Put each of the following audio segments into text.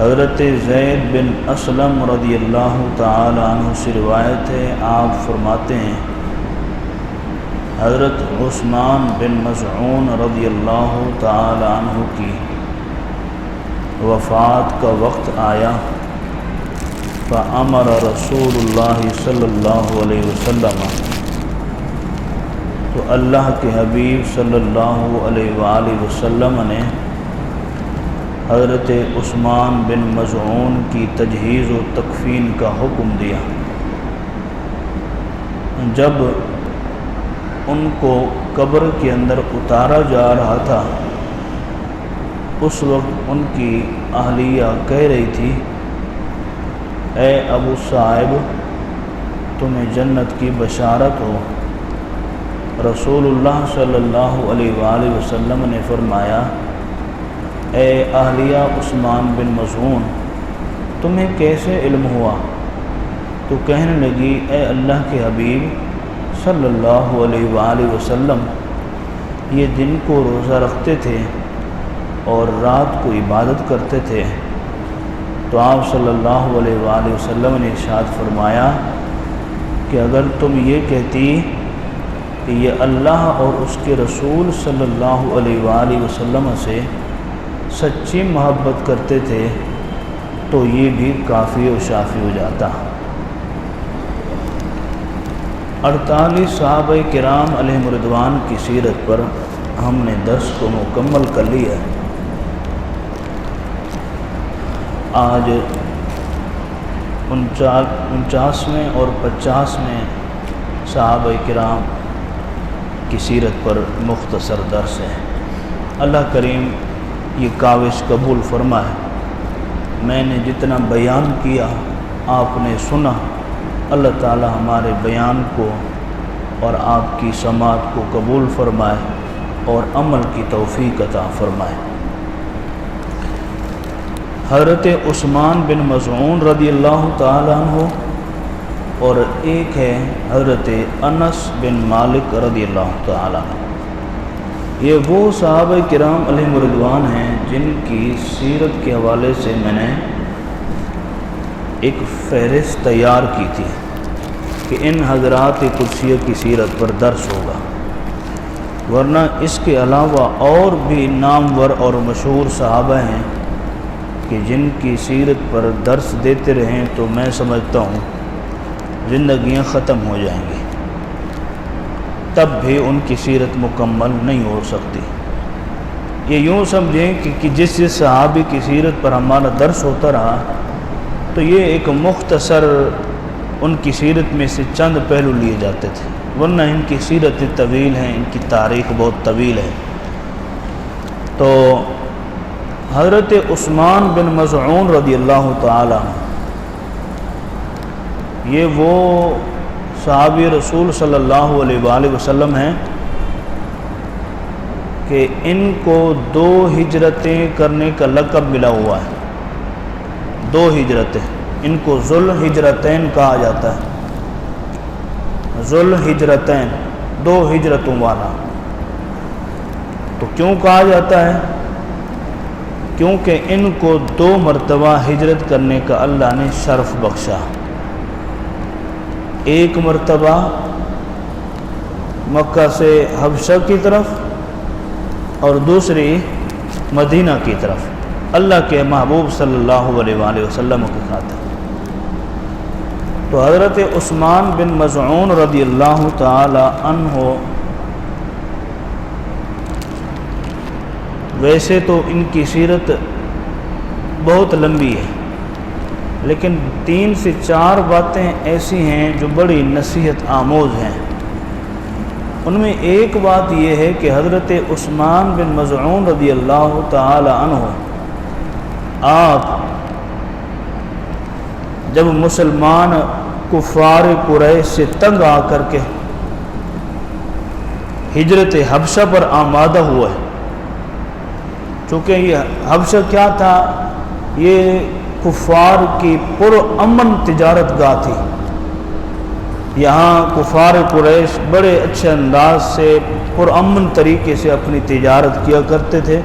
حضرت زید بن اسلم رضی اللہ تعالی عنہ سے روایت ہے، آپ فرماتے ہیں حضرت عثمان بن مظعون رضی اللہ تعالی عنہ کی وفات کا وقت آیا، فأمر رسول اللہ صلی اللہ علیہ وسلم، تو اللہ کے حبیب صلی اللہ علیہ وآلہ وسلم نے حضرت عثمان بن مظعون کی تجہیز و تکفین کا حکم دیا۔ جب ان کو قبر کے اندر اتارا جا رہا تھا، اس وقت ان کی اہلیہ کہہ رہی تھی، اے ابو صاحب، تمہیں جنت کی بشارت ہو۔ رسول اللہ صلی اللہ علیہ وآلہ وسلم نے فرمایا، اے اہلیہ عثمان بن مظعون، تمہیں کیسے علم ہوا؟ تو کہنے لگی، اے اللہ کے حبیب صلی اللہ علیہ وآلہ وسلم، یہ دن کو روزہ رکھتے تھے اور رات کو عبادت کرتے تھے۔ تو آپ صلی اللہ علیہ وآلہ وسلم نے ارشاد فرمایا کہ اگر تم یہ کہتی کہ یہ اللہ اور اس کے رسول صلی اللہ علیہ وآلہ وسلم سے سچی محبت کرتے تھے تو یہ بھی کافی و شافی ہو جاتا۔ 48 صحابہ کرام علیہم رضوان کی سیرت پر ہم نے درس کو مکمل کر لیا۔ آج 49ویں اور 50ویں صحابہ کرام کی سیرت پر مختصر درس ہے۔ اللہ کریم یہ کاوش قبول فرمائے۔ میں نے جتنا بیان کیا آپ نے سنا، اللہ تعالی ہمارے بیان کو اور آپ کی سماعت کو قبول فرمائے اور عمل کی توفیق عطا فرمائے۔ حضرت عثمان بن مظعون رضی اللہ تعالی عنہ اور ایک ہے حضرت انس بن مالک رضی اللہ تعالی عنہ۔ یہ وہ صحابہ کرام علیہم رضوان ہیں جن کی سیرت کے حوالے سے میں نے ایک فہرست تیار کی تھی کہ ان حضرات قدسیہ کی سیرت پر درس ہوگا، ورنہ اس کے علاوہ اور بھی نامور اور مشہور صحابہ ہیں کہ جن کی سیرت پر درس دیتے رہیں تو میں سمجھتا ہوں زندگیاں ختم ہو جائیں گی، تب بھی ان کی سیرت مکمل نہیں ہو سکتی۔ یہ یوں سمجھیں کہ جس صحابی کی سیرت پر ہمارا درس ہوتا رہا تو یہ ایک مختصر ان کی سیرت میں سے چند پہلو لیے جاتے تھے، ورنہ ان کی سیرت طویل ہیں، ان کی تاریخ بہت طویل ہے۔ تو حضرت عثمان بن مظعون رضی اللہ تعالی عنہ یہ وہ صحابی رسول صلی اللہ علیہ وآلہ وسلم ہیں کہ ان کو 2 ہجرتیں کرنے کا لقب ملا ہوا ہے۔ 2 ہجرتیں، ان کو ذوالہجرتین کہا جاتا ہے۔ ذوالہجرتین، 2 ہجرتوں والا۔ تو کیوں کہا جاتا ہے؟ کیونکہ ان کو 2 مرتبہ ہجرت کرنے کا اللہ نے شرف بخشا۔ ایک مرتبہ مکہ سے حبشہ کی طرف اور دوسری مدینہ کی طرف، اللہ کے محبوب صلی اللہ علیہ وآلہ وسلم کی خاطر۔ تو حضرت عثمان بن مظعون رضی اللہ تعالی عنہ ویسے تو ان کی سیرت بہت لمبی ہے، لیکن 3 سے 4 باتیں ایسی ہیں جو بڑی نصیحت آموز ہیں۔ ان میں ایک بات یہ ہے کہ حضرت عثمان بن مظعون رضی اللہ تعالی عنہ آپ جب مسلمان کفار قریش سے تنگ آ کر کے ہجرت حبشہ پر آمادہ ہوئے، چونکہ یہ حبشہ کیا تھا؟ یہ کفار کی پرامن تجارت گاہ تھی۔ یہاں کفار قریش بڑے اچھے انداز سے پرامن طریقے سے اپنی تجارت کیا کرتے تھے،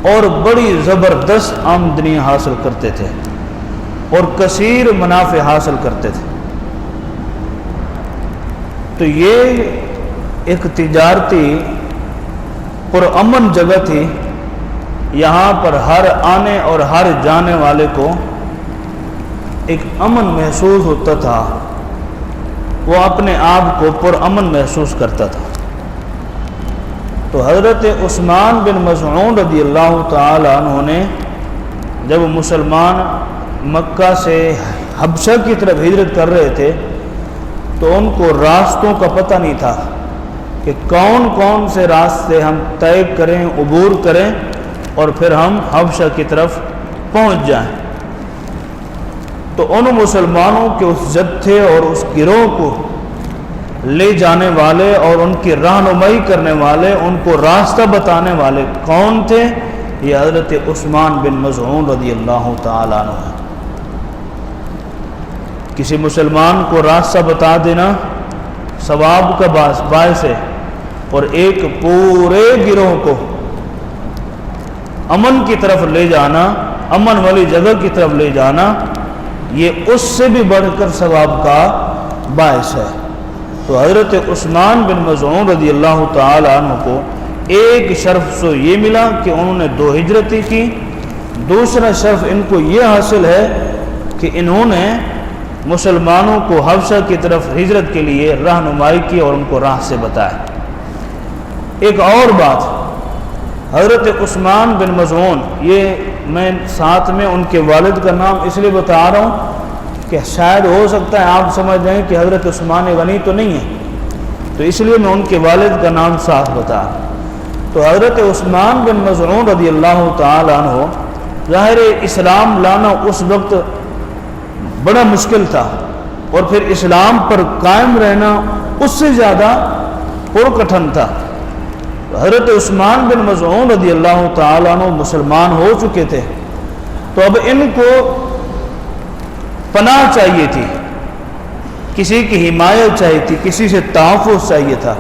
اور بڑی زبردست آمدنی حاصل کرتے تھے اور کثیر منافع حاصل کرتے تھے۔ تو یہ ایک تجارتی پرامن جگہ تھی، یہاں پر ہر آنے اور ہر جانے والے کو ایک امن محسوس ہوتا تھا، وہ اپنے آپ کو پرامن محسوس کرتا تھا۔ تو حضرت عثمان بن مظعون رضی اللہ تعالی عنہ نے جب مسلمان مکہ سے حبشہ کی طرف ہجرت کر رہے تھے تو ان کو راستوں کا پتہ نہیں تھا کہ کون کون سے راستے ہم طے کریں، عبور کریں اور پھر ہم حبشہ کی طرف پہنچ جائیں۔ تو ان مسلمانوں کے اس جتھے اور اس گروہ کو لے جانے والے اور ان کی رہنمائی کرنے والے، ان کو راستہ بتانے والے کون تھے؟ یہ حضرت عثمان بن مظعون رضی اللہ تعالی عنہ ہے۔ کسی مسلمان کو راستہ بتا دینا ثواب کا باعث ہے، اور ایک پورے گروہ کو امن کی طرف لے جانا، امن والی جگہ کی طرف لے جانا، یہ اس سے بھی بڑھ کر ثواب کا باعث ہے۔ تو حضرت عثمان بن مظعون رضی اللہ تعالی عنہ کو ایک شرف تو یہ ملا کہ انہوں نے 2 ہجرتیں کی، دوسرا شرف ان کو یہ حاصل ہے کہ انہوں نے مسلمانوں کو حبشہ کی طرف ہجرت کے لیے رہنمائی کی اور ان کو راہ سے بتایا۔ ایک اور بات، حضرت عثمان بن مظعون، یہ میں ساتھ میں ان کے والد کا نام اس لیے بتا رہا ہوں کہ شاید ہو سکتا ہے آپ سمجھ جائیں کہ حضرت عثمان غنی تو نہیں ہے، تو اس لیے میں ان کے والد کا نام ساتھ بتا رہا ہوں۔ تو حضرت عثمان بن مظعون رضی اللہ تعالی عنہ، ظاہر اسلام لانا اس وقت بڑا مشکل تھا، اور پھر اسلام پر قائم رہنا اس سے زیادہ پرکٹھن تھا۔ حضرت عثمان بن مظعون رضی اللہ تعالیٰ عنہ مسلمان ہو چکے تھے، تو اب ان کو پناہ چاہیے تھی، کسی کی حمایت چاہیے تھی، کسی سے تحفظ چاہیے تھا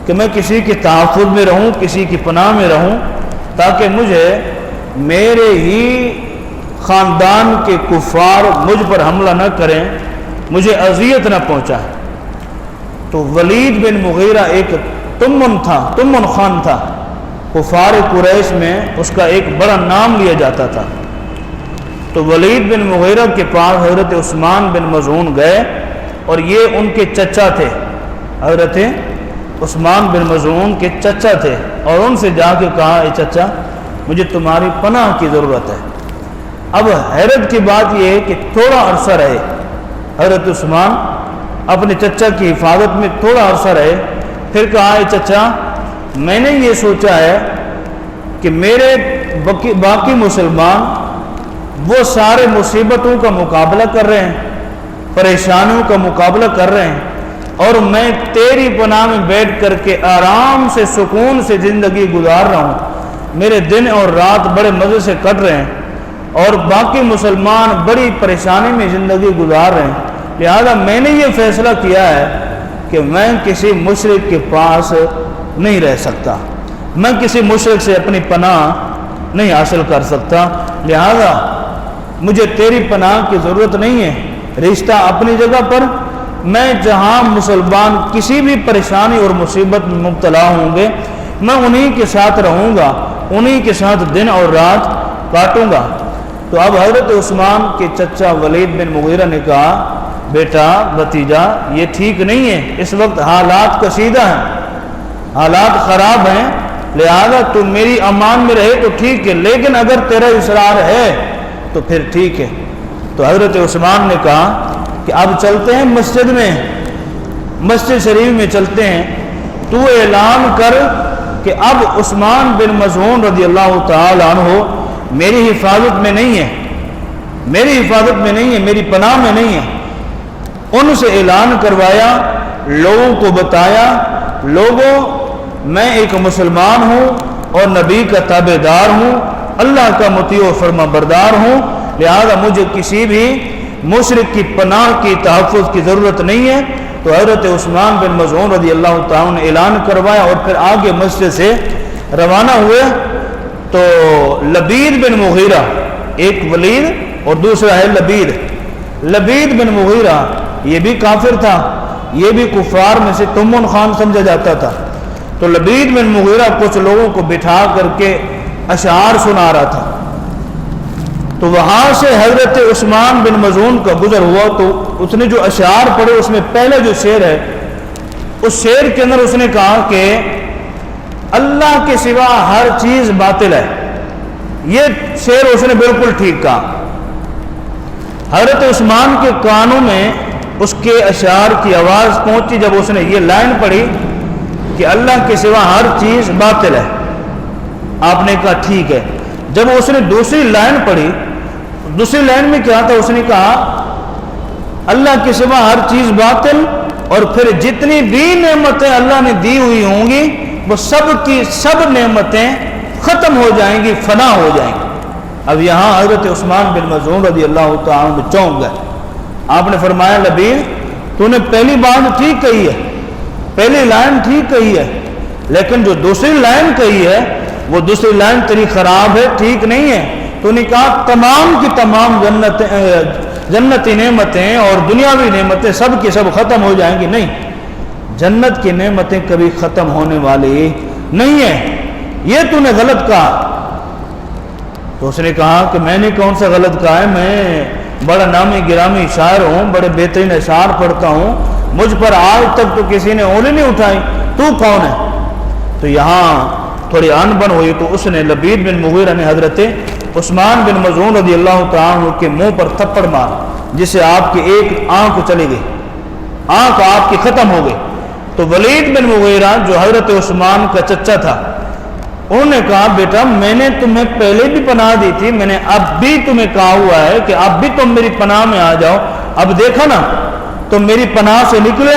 کہ میں کسی کے تحفظ میں رہوں، کسی کی پناہ میں رہوں، تاکہ مجھے میرے ہی خاندان کے کفار مجھ پر حملہ نہ کریں، مجھے اذیت نہ پہنچائیں۔ تو ولید بن مغیرہ ایک تمن خان تھا، کفار قریش میں اس کا ایک بڑا نام لیا جاتا تھا۔ تو ولید بن مغیرہ کے پاس حضرت عثمان بن مظعون گئے، اور یہ ان کے چچا تھے، حضرت عثمان بن مظعون کے چچا تھے، اور ان سے جا کے کہا، اے چچا مجھے تمہاری پناہ کی ضرورت ہے۔ اب حیرت کی بات یہ ہے کہ تھوڑا عرصہ رہے حضرت عثمان اپنے چچا کی حفاظت میں، تھوڑا عرصہ رہے، پھر کہا، اے چچا میں نے یہ سوچا ہے کہ میرے باقی مسلمان وہ سارے مصیبتوں کا مقابلہ کر رہے ہیں، پریشانیوں کا مقابلہ کر رہے ہیں، اور میں تیری پناہ میں بیٹھ کر کے آرام سے سکون سے زندگی گزار رہا ہوں، میرے دن اور رات بڑے مزے سے کٹ رہے ہیں، اور باقی مسلمان بڑی پریشانی میں زندگی گزار رہے ہیں، لہذا میں نے یہ فیصلہ کیا ہے کہ میں کسی مشرک کے پاس نہیں رہ سکتا، میں کسی مشرک سے اپنی پناہ نہیں حاصل کر سکتا، لہذا مجھے تیری پناہ کی ضرورت نہیں ہے، رشتہ اپنی جگہ پر، میں جہاں مسلمان کسی بھی پریشانی اور مصیبت میں مبتلا ہوں گے میں انہی کے ساتھ رہوں گا، انہی کے ساتھ دن اور رات کاٹوں گا۔ تو اب حضرت عثمان کے چچا ولید بن مغیرہ نے کہا، بیٹا بھتیجا یہ ٹھیک نہیں ہے، اس وقت حالات کشیدہ ہیں، حالات خراب ہیں، لہذا تم میری امان میں رہے تو ٹھیک ہے، لیکن اگر تیرا اصرار ہے تو پھر ٹھیک ہے۔ تو حضرت عثمان نے کہا کہ اب چلتے ہیں مسجد شریف میں چلتے ہیں، تو اعلان کر کہ اب عثمان بن مظعون رضی اللہ تعالی عنہ میری حفاظت میں نہیں ہے، میری حفاظت میں نہیں ہے، میری پناہ میں نہیں ہے۔ ان سے اعلان کروایا، لوگوں کو بتایا، لوگوں میں ایک مسلمان ہوں اور نبی کا تابع دار ہوں، اللہ کا مطیع و فرما بردار ہوں، لہذا مجھے کسی بھی مشرک کی پناہ کی تحفظ کی ضرورت نہیں ہے۔ تو حضرت عثمان بن مظعون رضی اللہ تعالیٰ نے اعلان کروایا اور پھر آگے مسجد سے روانہ ہوئے۔ تو لبید بن مغیرہ، ایک ولید اور دوسرا ہے لبید۔ لبید بن مغیرہ یہ بھی کافر تھا، یہ بھی کفار میں سے تمن خان سمجھا جاتا تھا۔ تو لبید بن مغیرہ کچھ لوگوں کو بٹھا کر کے اشعار سنا رہا تھا، تو وہاں سے حضرت عثمان بن مظعون کا گزر ہوا، تو اس نے جو اشعار پڑھے اس میں پہلا جو شعر ہے، اس شعر کے اندر اس نے کہا کہ اللہ کے سوا ہر چیز باطل ہے۔ یہ شعر اس نے بالکل ٹھیک کہا۔ حضرت عثمان کے کانوں میں اس کے اشعار کی آواز پہنچی جب اس نے یہ لائن پڑھی کہ اللہ کے سوا ہر چیز باطل ہے۔ آپ نے کہا ٹھیک ہے۔ جب اس نے دوسری لائن پڑھی، دوسری لائن میں کیا تھا، اس نے کہا اللہ کے سوا ہر چیز باطل، اور پھر جتنی بھی نعمتیں اللہ نے دی ہوئی ہوں گی وہ سب کی سب نعمتیں ختم ہو جائیں گی، فنا ہو جائیں گی۔ اب یہاں حضرت عثمان بن مظعون رضی اللہ تعالیٰ عنہ چونک گئے۔ آپ نے فرمایا لبید تو نے پہلی بات ٹھیک کہی ہے، پہلی لائن ٹھیک کہی ہے، لیکن جو دوسری لائن کہی ہے وہ دوسری لائن تیری خراب ہے، ٹھیک نہیں ہے۔ تو نے کہا تمام کی تمام جنتی نعمتیں اور دنیاوی نعمتیں سب کی سب ختم ہو جائیں گی، نہیں، جنت کی نعمتیں کبھی ختم ہونے والی نہیں ہیں، یہ تو نے غلط کہا۔ تو اس نے کہا کہ میں نے کون سا غلط کہا ہے، میں بڑا نامی گرامی شاعر ہوں، بڑے بہترین اشعار پڑھتا ہوں، مجھ پر آج تک تو کسی نے انگلی نہیں اٹھائی، تو کون ہے؟ تو یہاں تھوڑی انبن ہوئی، تو اس نے لبید بن مغیرہ نے حضرت عثمان بن مظعون رضی اللہ تعالیٰ عنہ کے منہ پر تھپڑ مار، جس سے آپ کی ایک آنکھ چلی گئی، آنکھ آپ کی ختم ہو گئی۔ تو ولید بن مغیرہ جو حضرت عثمان کا چچا تھا، انہوں نے کہا بیٹا میں نے تمہیں پہلے بھی پناہ دی تھی، میں نے اب بھی تمہیں کہا ہوا ہے کہ اب بھی تم میری پناہ میں آ جاؤ، اب دیکھا نا تم میری پناہ سے نکلے،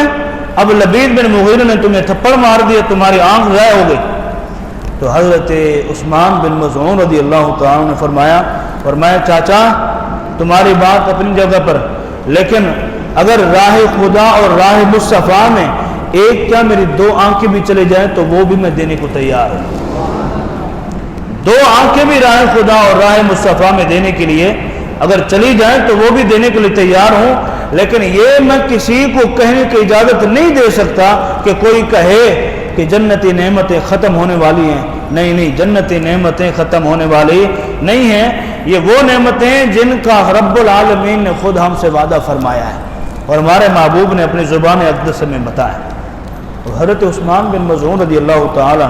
اب لبید بن مغیرہ نے تمہیں تھپڑ مار دیا، تمہاری آنکھ ضائع ہو گئی۔ تو حضرت عثمان بن مظعون رضی اللہ تعالیٰ نے فرمایا چاچا تمہاری بات اپنی جگہ پر، لیکن اگر راہ خدا اور راہ مصطفیٰ میں ایک کیا میری دو آنکھیں بھی چلے جائیں تو وہ بھی میں دینے کو تیار ہوں، دو آنکھیں بھی راہ خدا اور راہ مصطفیٰ میں دینے کے لیے اگر چلی جائیں تو وہ بھی دینے کے لیے تیار ہوں، لیکن یہ میں کسی کو کہنے کی اجازت نہیں دے سکتا کہ کوئی کہے کہ جنتی نعمتیں ختم ہونے والی ہیں، نہیں، جنتی نعمتیں ختم ہونے والی نہیں ہیں، یہ وہ نعمتیں جن کا رب العالمین نے خود ہم سے وعدہ فرمایا ہے اور ہمارے محبوب نے اپنی زبان اقدس میں بتایا۔ تو حضرت عثمان بن مظعون رضی اللہ تعالیٰ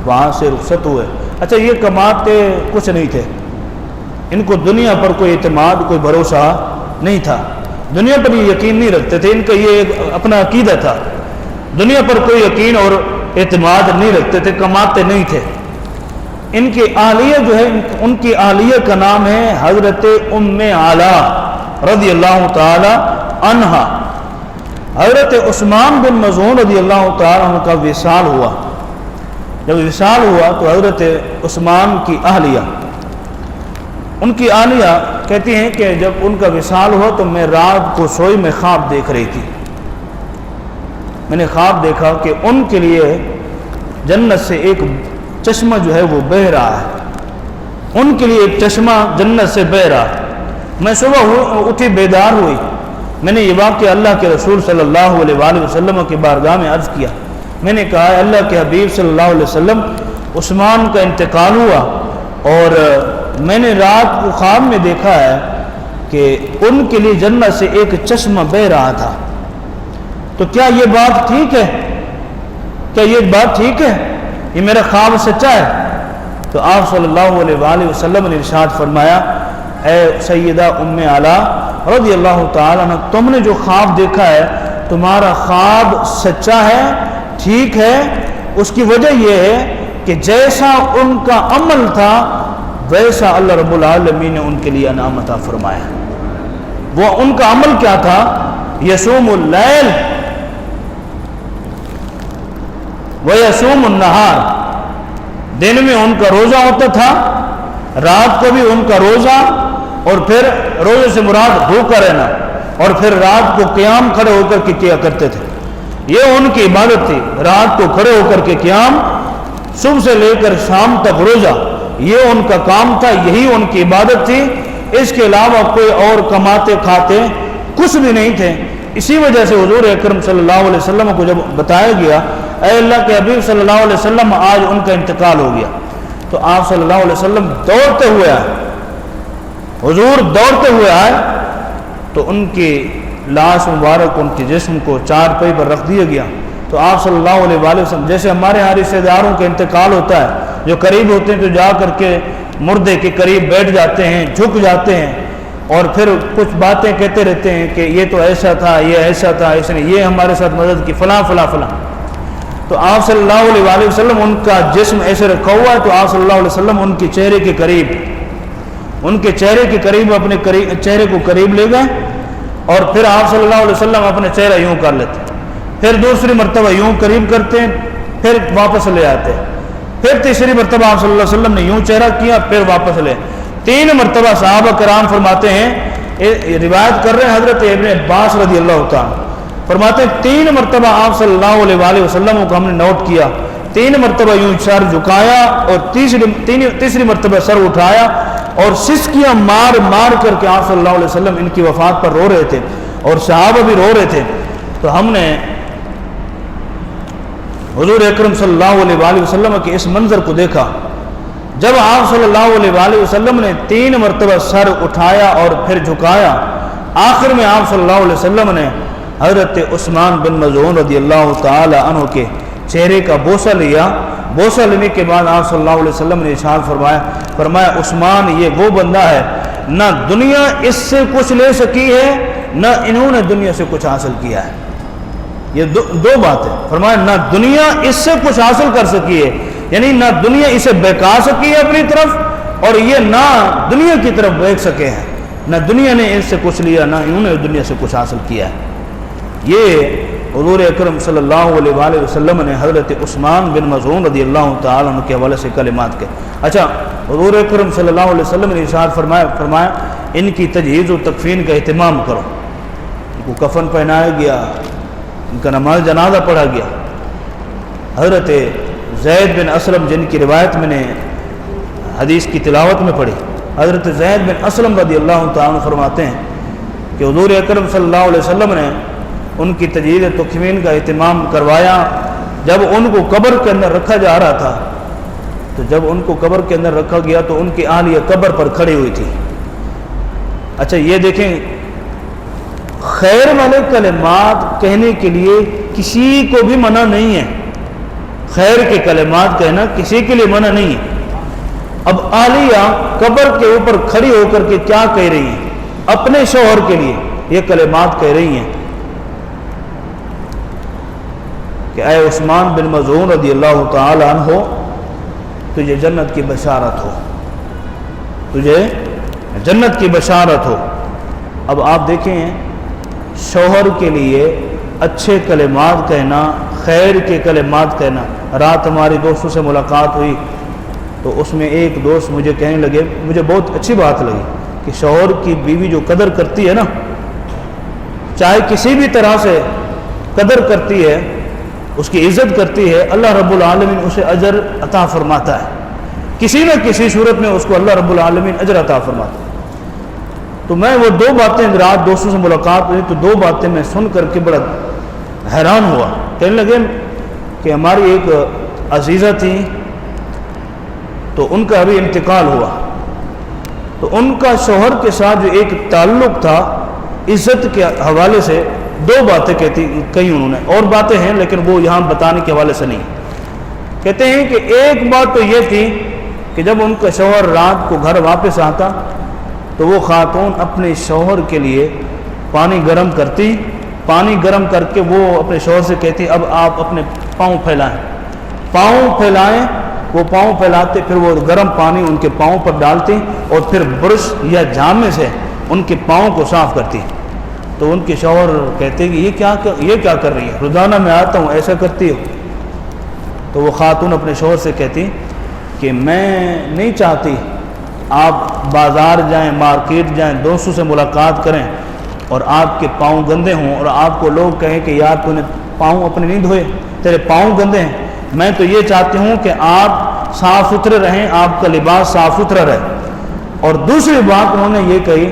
وہاں سے رخصت ہوئے۔ اچھا یہ کماتے کچھ نہیں تھے، ان کو دنیا پر کوئی اعتماد کوئی بھروسہ نہیں تھا، دنیا پر یہ یقین نہیں رکھتے تھے، ان کا یہ اپنا عقیدہ تھا، دنیا پر کوئی یقین اور اعتماد نہیں رکھتے تھے، کماتے نہیں تھے۔ ان کی اہلیہ جو ہے، ان کی اہلیہ کا نام ہے حضرت ام علا رضی اللہ تعالی عنہا۔ حضرت عثمان بن مظعون رضی اللہ تعالی عنہ کا وصال ہوا، جب وصال ہوا تو حضرت عثمان کی اہلیہ، ان کی اہلیہ کہتی ہیں کہ جب ان کا وصال ہوا تو میں رات کو سوئی میں خواب دیکھ رہی تھی، میں نے خواب دیکھا کہ ان کے لیے جنت سے ایک چشمہ جو ہے وہ بہہ رہا ہے، ان کے لیے ایک چشمہ جنت سے بہہ رہا ہے۔ میں صبح اٹھی بیدار ہوئی، میں نے یہ واقعہ اللہ کے رسول صلی اللہ علیہ وآلہ وسلم کی بارگاہ میں عرض کیا، میں نے کہا اللہ کے حبیب صلی اللہ علیہ وسلم عثمان کا انتقال ہوا اور میں نے رات کو خواب میں دیکھا ہے کہ ان کے لیے جنت سے ایک چشمہ بہہ رہا تھا، تو کیا یہ بات ٹھیک ہے؟ کیا یہ بات ٹھیک ہے؟ یہ میرا خواب سچا ہے؟ تو آپ صلی اللہ علیہ وآلہ وسلم نے ارشاد فرمایا اے سیدہ ام علا رضی اللہ تعالیٰ عنہ، تم نے جو خواب دیکھا ہے تمہارا خواب سچا ہے، ٹھیک ہے، اس کی وجہ یہ ہے کہ جیسا ان کا عمل تھا ویسا اللہ رب العالمین نے ان کے لیے انعام عطا فرمایا۔ وہ ان کا عمل کیا تھا؟ یصوم اللیل ویصوم النہار، دن میں ان کا روزہ ہوتا تھا، رات کو بھی ان کا روزہ، اور پھر روزے سے مراد بھوکا رہنا، اور پھر رات کو قیام کھڑے ہو کر کے کیا کرتے تھے، یہ ان کی عبادت تھی، رات کو کھڑے ہو کر کے قیام، صبح سے لے کر شام تک روزہ، یہ ان کا کام تھا، یہی ان کی عبادت تھی، اس کے علاوہ کوئی اور کماتے کھاتے کچھ بھی نہیں تھے۔ اسی وجہ سے حضور اکرم صلی اللہ علیہ وسلم کو جب بتایا گیا اے اللہ کے حبیب صلی اللہ علیہ وسلم آج ان کا انتقال ہو گیا، تو آپ صلی اللہ علیہ وسلم دوڑتے ہوئے آئے، حضور دوڑتے ہوئے آئے تو ان کی لاش مبارک، ان کے جسم کو چارپائی پر رکھ دیا گیا۔ تو آپ صلی اللہ علیہ وآلہ وسلم، جیسے ہمارے یہاں رشتہ داروں کا انتقال ہوتا ہے، جو قریب ہوتے ہیں تو جا کر کے مردے کے قریب بیٹھ جاتے ہیں، جھک جاتے ہیں اور پھر کچھ باتیں کہتے رہتے ہیں کہ یہ تو ایسا تھا، یہ ایسا تھا، اس نے یہ ہمارے ساتھ مدد کی، فلاں فلاں فلاں۔ تو آپ صلی اللہ علیہ وآلہ وسلم ان کا جسم ایسے رکھا ہوا ہے، تو آپ صلی اللہ علیہ وسلم ان کے چہرے کے قریب، ان کے چہرے کے قریب اپنے چہرے کو قریب لے گئے اور پھر آپ صلی اللہ علیہ وسلم اپنے چہرہ یوں کر لیتے ہیں، پھر دوسری مرتبہ یوں قریب کرتے ہیں، پھر واپس لے آتے ہیں، پھر تیسری مرتبہ آپ صلی اللہ علیہ وسلم نے یوں چہرہ کیا، پھر واپس لے، 3 مرتبہ صحابہ کرام فرماتے ہیں، روایت کر رہے ہیں حضرت ابن عباس رضی اللہ تعالیٰ، فرماتے ہیں 3 مرتبہ آپ صلی اللہ علیہ وآلہ وسلم کو ہم نے نوٹ کیا، 3 مرتبہ یوں سر جھکایا اور تیسری مرتبہ سر اٹھایا اور سسکیاں مار مار کر کے آپ صلی اللہ علیہ وسلم ان کی وفات پر رو رہے تھے اور صحابہ بھی رو رہے تھے۔ تو ہم نے حضور اکرم صلی اللہ علیہ وآلہ وسلم کے اس منظر کو دیکھا، جب آپ صلی اللہ علیہ وآلہ وسلم نے 3 مرتبہ سر اٹھایا اور پھر جھکایا، آخر میں آپ صلی اللہ علیہ وسلم نے حضرت عثمان بن مظعون رضی اللہ تعالی عنہ کے چہرے کا بوسہ لیا، بوسہ لینے کے بعد آپ صلی اللہ علیہ وسلم نے ارشاد فرمایا عثمان یہ وہ بندہ ہے، نہ دنیا اس سے کچھ لے سکی ہے، نہ انہوں نے دنیا سے کچھ حاصل کیا ہے۔ یہ دو باتیں فرمایا، نہ دنیا اس سے کچھ حاصل کر سکی ہے، یعنی نہ دنیا اسے بہکا سکی ہے اپنی طرف، اور یہ نہ دنیا کی طرف بہک سکے ہیں، نہ دنیا نے اس سے کچھ لیا، نہ انہوں نے دنیا سے کچھ حاصل کیا ہے۔ یہ حضور اکرم صلی اللہ علیہ وآلہ وسلم نے حضرت عثمان بن مظعون رضی اللہ تعالیٰ عنہ کے حوالے سے کلمات کے۔ اچھا، حضور اکرم صلی اللہ علیہ وسلم نے ارشاد فرمایا ان کی تجہیز و تکفین کا اہتمام کرو، ان کو کفن پہنایا گیا، ان کا نماز جنازہ پڑھا گیا۔ حضرت زید بن اسلم جن کی روایت میں نے حدیث کی تلاوت میں پڑھی، حضرت زید بن اسلم رضی اللہ تعالیٰ عنہ فرماتے ہیں کہ حضور اکرم صلی اللہ علیہ وسلم نے ان کی تجہیز تکفین کا اہتمام کروایا۔ جب ان کو قبر کے اندر رکھا جا رہا تھا، تو جب ان کو قبر کے اندر رکھا گیا تو ان کی اہلیہ قبر پر کھڑی ہوئی تھی۔ اچھا یہ دیکھیں، خیر والے کلمات کہنے کے لیے کسی کو بھی منع نہیں ہے، خیر کے کلمات کہنا کسی کے لیے منع نہیں ہے۔ اب اہلیہ قبر کے اوپر کھڑی ہو کر کے کیا کہہ رہی ہیں؟ اپنے شوہر کے لیے یہ کلمات کہہ رہی ہیں کہ اے عثمان بن مظعون رضی اللہ تعالی عنہ، تجھے جنت کی بشارت ہو، تجھے جنت کی بشارت ہو۔ اب آپ دیکھیں، شوہر کے لیے اچھے کلمات کہنا، خیر کے کلمات کہنا۔ رات ہماری دوستوں سے ملاقات ہوئی تو اس میں ایک دوست مجھے کہنے لگے، مجھے بہت اچھی بات لگی کہ شوہر کی بیوی جو قدر کرتی ہے نا، چاہے کسی بھی طرح سے قدر کرتی ہے، اس کی عزت کرتی ہے، اللہ رب العالمین اسے اجر عطا فرماتا ہے، کسی نہ کسی صورت میں اس کو اللہ رب العالمین اجر عطا فرماتا ہے۔ تو میں وہ 2 باتیں، رات دوستوں سے ملاقات ہوئی تو 2 باتیں میں سن کر کے بڑا حیران ہوا۔ کہنے لگے کہ ہماری ایک عزیزہ تھی، تو ان کا ابھی انتقال ہوا، تو ان کا شوہر کے ساتھ جو ایک تعلق تھا عزت کے حوالے سے 2 باتیں کہی انہوں نے، اور باتیں ہیں لیکن وہ یہاں بتانے کے حوالے سے نہیں۔ کہتے ہیں کہ ایک بات تو یہ تھی کہ جب ان کا شوہر رات کو گھر واپس آتا تو وہ خاتون اپنے شوہر کے لیے پانی گرم کرتی، پانی گرم کر کے وہ اپنے شوہر سے کہتی اب آپ اپنے پاؤں پھیلائیں، پاؤں پھیلائیں، وہ پاؤں پھیلاتے، پھر وہ گرم پانی ان کے پاؤں پر ڈالتی اور پھر برش یا جامے سے ان کے پاؤں کو صاف کرتی۔ تو ان کے شوہر کہتے کہ یہ کیا کر رہی ہے، روزانہ میں آتا ہوں ایسا کرتی ہو؟ تو وہ خاتون اپنے شوہر سے کہتی کہ میں نہیں چاہتی آپ بازار جائیں، مارکیٹ جائیں، دوستوں سے ملاقات کریں اور آپ کے پاؤں گندے ہوں اور آپ کو لوگ کہیں کہ یار تو نے پاؤں اپنے نہیں دھوئے، تیرے پاؤں گندے ہیں۔ میں تو یہ چاہتی ہوں کہ آپ صاف ستھرے رہیں، آپ کا لباس صاف ستھرا رہے۔ اور دوسری بات انہوں نے یہ کہی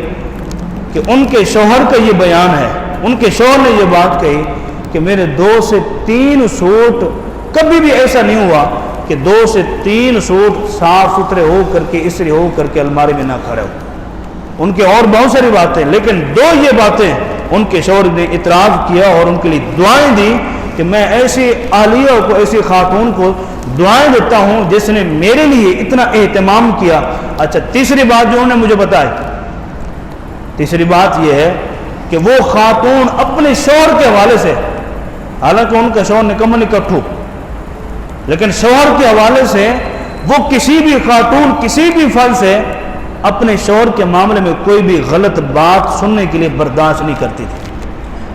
کہ ان کے شوہر کا یہ بیان ہے، ان کے شوہر نے یہ بات کہی کہ میرے 2 سے 3 سوٹ کبھی بھی ایسا نہیں ہوا کہ 2 سے 3 سوٹ صاف ستھرے ہو کر کے استری ہو کر کے الماری میں نہ کھڑے ہو۔ ان کے اور بہت ساری باتیں، لیکن 2 یہ باتیں ان کے شوہر نے اعتراف کیا اور ان کے لیے دعائیں دی کہ میں ایسی اہلیہ کو، ایسی خاتون کو دعائیں دیتا ہوں جس نے میرے لیے اتنا اہتمام کیا۔ اچھا، تیسری بات جو انہوں نے مجھے بتائی، تیسری بات یہ ہے کہ وہ خاتون اپنے شوہر کے حوالے سے، حالانکہ ان کا شوہر نکمل اکٹھو، لیکن شوہر کے حوالے سے وہ کسی بھی خاتون کسی بھی فرد سے اپنے شوہر کے معاملے میں کوئی بھی غلط بات سننے کے لیے برداشت نہیں کرتی تھی۔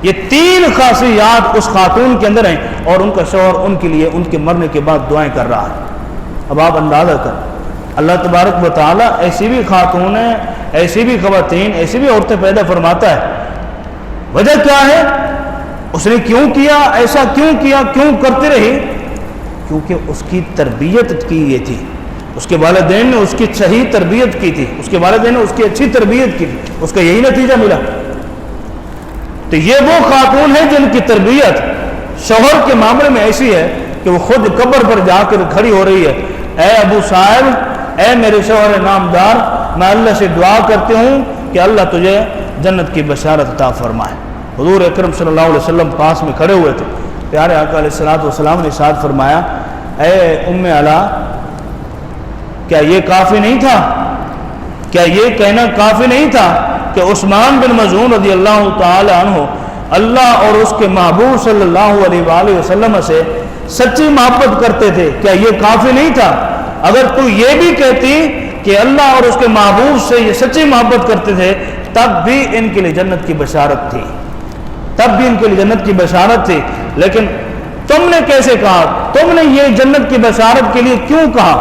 یہ 3 خاصیات اس خاتون کے اندر ہیں، اور ان کا شوہر ان کے لیے ان کے مرنے کے بعد دعائیں کر رہا ہے۔ اب آپ اندازہ کر، اللہ تبارک و تعالیٰ ایسی بھی خاتونیں، ایسی بھی خواتین، ایسی بھی عورتیں پیدا فرماتا ہے۔ وجہ کیا ہے؟ اس نے کیوں کیا، ایسا کیوں کیا، کیوں کرتی رہی؟ کیونکہ اس کی تربیت کی یہ تھی، اس کے والدین نے اس کی صحیح تربیت کی تھی، اس کے والدین نے اس کی اچھی تربیت کی تھی، اس کا یہی نتیجہ ملا۔ تو یہ وہ خاتون ہے جن کی تربیت شوہر کے معاملے میں ایسی ہے کہ وہ خود قبر پر جا کر کھڑی ہو رہی ہے، اے ابو صاحب، اے میرے شوہر نامدار، میں اللہ سے دعا کرتی ہوں کہ اللہ تجھے جنت کی بشارت عطا فرمائے۔ حضور اکرم صلی اللہ علیہ وسلم پاس میں کھڑے ہوئے تھے، پیارے آقا علیہ السلام نے ارشاد فرمایا، اے ام علا، کیا یہ کافی نہیں تھا، کیا یہ کہنا کافی نہیں تھا کہ عثمان بن مظعون رضی اللہ تعالی عنہ اللہ اور اس کے محبوب صلی اللہ علیہ وآلہ وسلم سے سچی محبت کرتے تھے؟ کیا یہ کافی نہیں تھا؟ اگر تو یہ بھی کہتی کہ اللہ اور اس کے محبوب سے یہ سچی محبت کرتے تھے، تب بھی ان کے لیے جنت کی بشارت تھی، تب بھی ان کے لیے جنت کی بشارت تھی، لیکن تم نے کیسے کہا؟ تم نے یہ جنت کی بشارت کے لیے کیوں کہا؟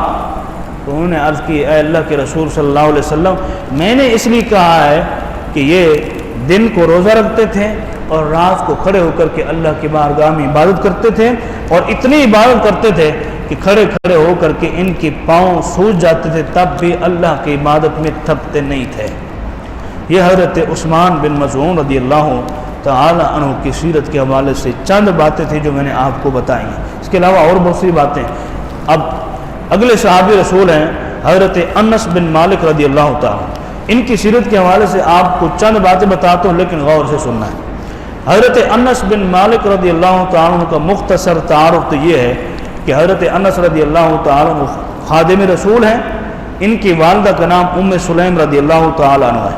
تو انہوں نے عرض کی، اے اللہ کے رسول صلی اللہ علیہ وسلم، میں نے اس لیے کہا ہے کہ یہ دن کو روزہ رکھتے تھے اور رات کو کھڑے ہو کر کے اللہ کی بارگاہ میں عبادت کرتے تھے، اور اتنی عبادت کرتے تھے کہ کھڑے کھڑے ہو کر کے ان کے پاؤں سوج جاتے تھے، تب بھی اللہ کی عبادت میں تھکتے نہیں تھے۔ یہ حضرت عثمان بن مظعون رضی اللہ تعالی عنہ کی سیرت کے حوالے سے چند باتیں تھیں جو میں نے آپ کو بتائی ہیں۔ اس کے علاوہ اور بہت سی باتیں۔ اب اگلے صحابی رسول ہیں حضرت انس بن مالک رضی اللہ تعالی، ان کی سیرت کے حوالے سے آپ کو چند باتیں بتاتا ہوں، لیکن غور سے سننا ہے۔ حضرت انس بن مالک رضی اللہ تعالیٰ عنہ کا مختصر تعارف تو یہ ہے کہ حضرت انس رضی اللہ تعالیٰ عنہ خادم رسول ہیں، ان کی والدہ کا نام ام سلیم رضی اللہ تعالیٰ عنہ ہے۔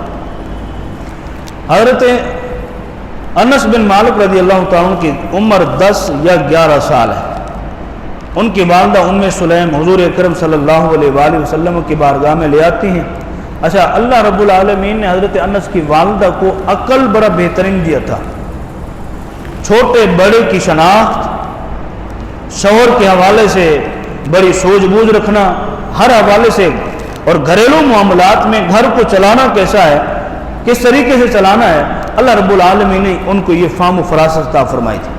حضرت انس بن مالک رضی اللہ تعالیٰ عنہ کی عمر 10 یا 11 سال ہے۔ ان کی والدہ ام سلیم حضور اکرم صلی اللہ علیہ وآلہ وسلم کی بارگاہ میں لے آتی ہیں۔ اچھا، اللہ رب العالمین نے حضرت انس کی والدہ کو عقل بڑا بہترین دیا تھا، چھوٹے بڑے کی شناخت، شوہر کے حوالے سے بڑی سوجھ بوجھ رکھنا ہر حوالے سے، اور گھریلو معاملات میں گھر کو چلانا کیسا ہے، کس طریقے سے چلانا ہے، اللہ رب العالمین نے ان کو یہ فہم و فراست عطا فرمائی تھی۔